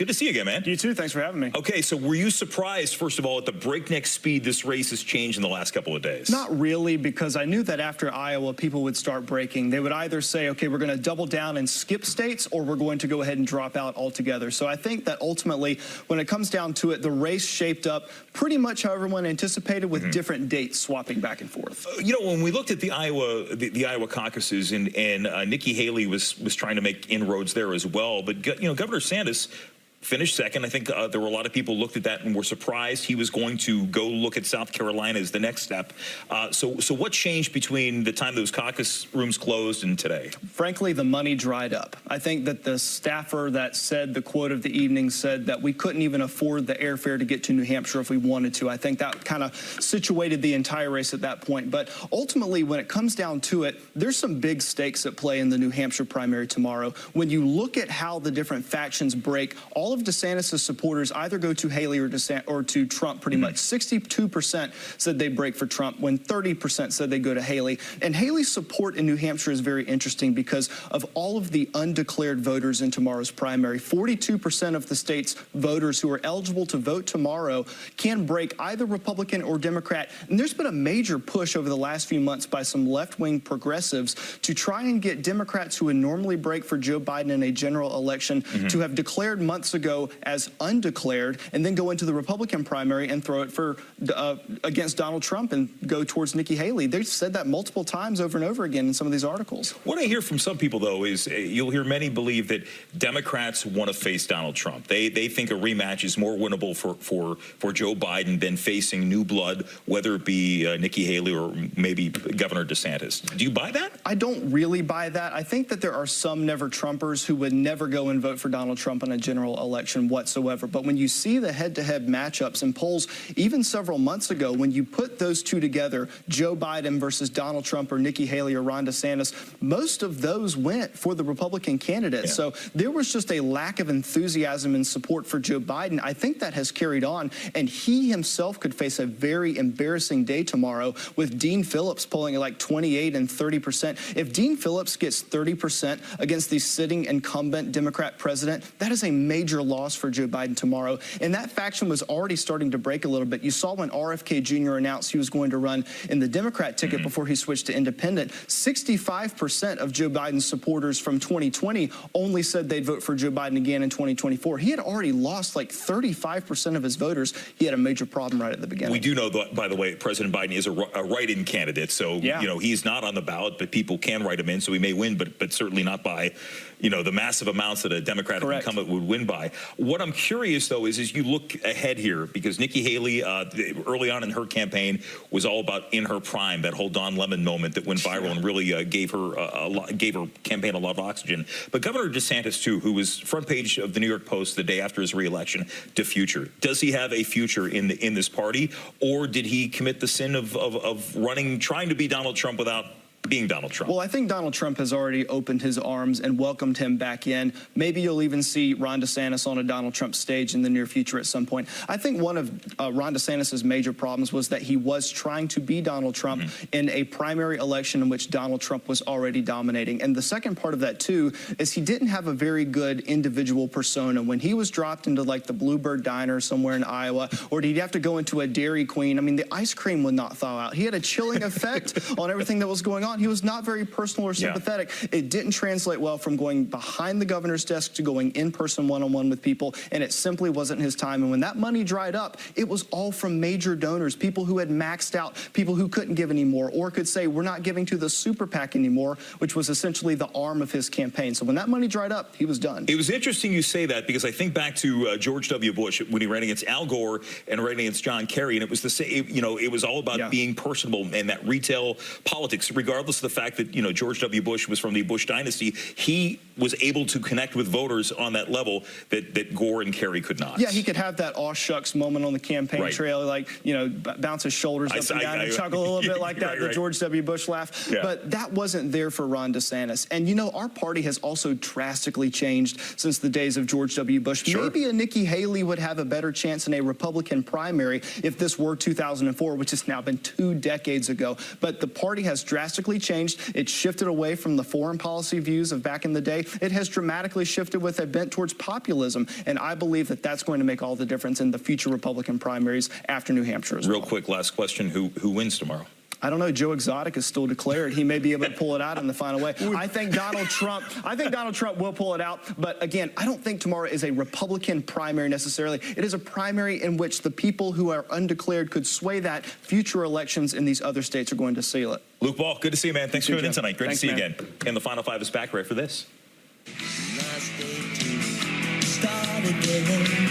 Good to see you again, man. You too. Thanks for having me. Okay, so were you surprised, first of all, at the breakneck speed this race has changed in the last couple of days? Not really, because I knew that after Iowa, people would start breaking. They would either say, okay, we're going to double down and skip states, or we're going to go ahead and drop out altogether. So I think that ultimately, when it comes down to it, the race shaped up pretty much how everyone anticipated, with different dates swapping back and forth. You know, when we looked at the Iowa caucuses, and Nikki Haley was trying to make inroads there as well, but Governor DeSantis finished second. I think there were a lot of people looked at that and were surprised he was going to go look at South Carolina as the next step. So what changed between the time those caucus rooms closed and today? Frankly, the money dried up. I think that the staffer that said the quote of the evening said that we couldn't even afford the airfare to get to New Hampshire if we wanted to. I think that kind of situated the entire race at that point. But ultimately, when it comes down to it, there's some big stakes at play in the New Hampshire primary tomorrow. When you look at how the different factions break, all of DeSantis' supporters either go to Haley or to Trump pretty much. 62% said they break for Trump, when 30% said they go to Haley. And Haley's support in New Hampshire is very interesting because of all of the undeclared voters in tomorrow's primary. 42% of the state's voters who are eligible to vote tomorrow can break either Republican or Democrat. And there's been a major push over the last few months by some left-wing progressives to try and get Democrats who would normally break for Joe Biden in a general election to have declared months ago as undeclared, and then go into the Republican primary and throw it for against Donald Trump and go towards Nikki Haley. They've said that multiple times over and over again in some of these articles. What I hear from some people, though, is you'll hear many believe that Democrats want to face Donald Trump. They think a rematch is more winnable for Joe Biden than facing new blood, whether it be Nikki Haley or maybe Governor DeSantis. Do you buy that? I don't really buy that. I think that there are some never-Trumpers who would never go and vote for Donald Trump in a general election whatsoever. But when you see the head-to-head matchups in polls, even several months ago, when you put those two together, Joe Biden versus Donald Trump or Nikki Haley or Ron DeSantis, most of those went for the Republican candidate. Yeah. So there was just a lack of enthusiasm and support for Joe Biden. I think that has carried on, and he himself could face a very embarrassing day tomorrow with Dean Phillips polling at like 28 and 30%. If Dean Phillips gets 30% against the sitting incumbent Democrat president, that is a major loss for Joe Biden tomorrow. And that faction was already starting to break a little bit. You saw when RFK Jr. announced he was going to run in the Democrat ticket before he switched to independent, 65% of Joe Biden's supporters from 2020 only said they'd vote for Joe Biden again in 2024. He had already lost like 35% of his voters. He had a major problem right at the beginning. We do know, by the way, President Biden is a write-in candidate. So, he's not on the ballot, but people can write him in. So he may win, but certainly not by, the massive amounts that a Democratic incumbent would win by. What I'm curious, though, is you look ahead here, because Nikki Haley, early on in her campaign, was all about in her prime, that whole Don Lemon moment that went viral and really gave her campaign a lot of oxygen. But Governor DeSantis, too, who was front page of the New York Post the day after his reelection, to future. Does he have a future in this party, or did he commit the sin of running, trying to be Donald Trump without being Donald Trump? Well, I think Donald Trump has already opened his arms and welcomed him back in. Maybe you'll even see Ron DeSantis on a Donald Trump stage in the near future at some point. I think one of Ron DeSantis' major problems was that he was trying to be Donald Trump in a primary election in which Donald Trump was already dominating. And the second part of that, too, is he didn't have a very good individual persona. When he was dropped into like the Bluebird Diner somewhere in Iowa, or did he have to go into a Dairy Queen? I mean, the ice cream would not thaw out. He had a chilling effect on everything that was going on. He was not very personal or sympathetic. It didn't translate well from going behind the governor's desk to going in person one-on-one with people, and it simply wasn't his time. And when that money dried up, it was all from major donors, people who had maxed out, people who couldn't give anymore, or could say, we're not giving to the super PAC anymore, which was essentially the arm of his campaign. So when that money dried up, he was done. It was interesting you say that, because I think back to George W. Bush when he ran against Al Gore and ran against John Kerry, and it was the same, it was all about being personable and that retail politics, regardless of the fact that, George W. Bush was from the Bush dynasty. He was able to connect with voters on that level that Gore and Kerry could not. Yeah, he could have that aw shucks moment on the campaign trail, like, bounce his shoulders up and down and chuckle a little bit like that, the George W. Bush laugh. Yeah. But that wasn't there for Ron DeSantis. And, our party has also drastically changed since the days of George W. Bush. Sure. Maybe a Nikki Haley would have a better chance in a Republican primary if this were 2004, which has now been 2 decades ago. But the party has drastically dramatically changed. It shifted away from the foreign policy views of back in the day. It has dramatically shifted with a bent towards populism, and I believe that that's going to make all the difference in the future Republican primaries after New Hampshire as well. Real quick, last question. Who wins tomorrow? I don't know. Joe Exotic is still declared. He may be able to pull it out in the final way. I think Donald Trump will pull it out. But again, I don't think tomorrow is a Republican primary necessarily. It is a primary in which the people who are undeclared could sway that. Future elections in these other states are going to seal it. Luke Ball, good to see you, man. Thanks for coming in tonight. Great to see you man. again. And the Final Five is back right for this.